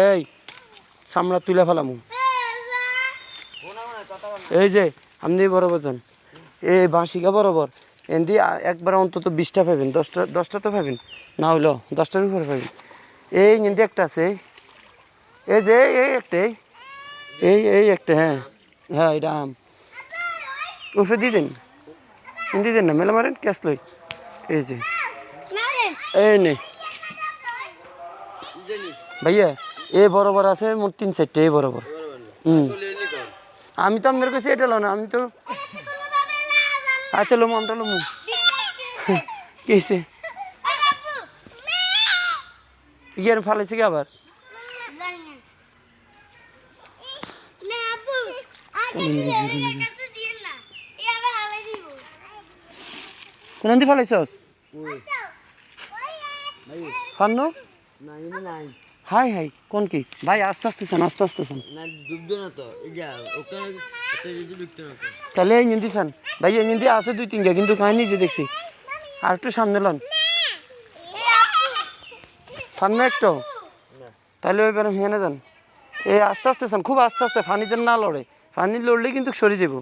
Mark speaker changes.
Speaker 1: এই সামলা তুলে ফেলামু এই যে আপনি বরাবর যান এই বাঁশিকা বরাবর এমনি একবার অন্তত 20টা পাবেন 10টা তো পাবেন না হইলো 10টার উপরে পাবেন এই এমনি একটা আছে এই যে এই একটা এই একটা হ্যাঁ হ্যাঁ এটা আম উঠে দিয়ে দেন দিয়ে দেন না মেলা মারেন ক্যাশ লই এই যে এই নে ভাইয়া এ বরাবর আছে মোট 3-4টা এই বরাবর আমি তো আপনার কাছে এটা লো না আমি তো আচ্ছা লোমু আমটা লোমু কেছে ইয়ার ফালাইছে কি আবার কোন দি ফালাইছস ফান্নু হাই হাই কোন কি ভাই আস্তে আস্তে চান না ডুবতো না তো তাহলে এই নিন্দি চান ভাই এই নিন্দি আছে 2-3টা কিন্তু কাহিনী যে দেখছি আর একটু সামনে লন ফান্নু একটু তাহলে ওই বেরম হেনে যান এই আস্তে আস্তে চান খুব আস্তে আস্তে ফানি যেন না লড়ে ফানি লড়লে কিন্তু সরে যাব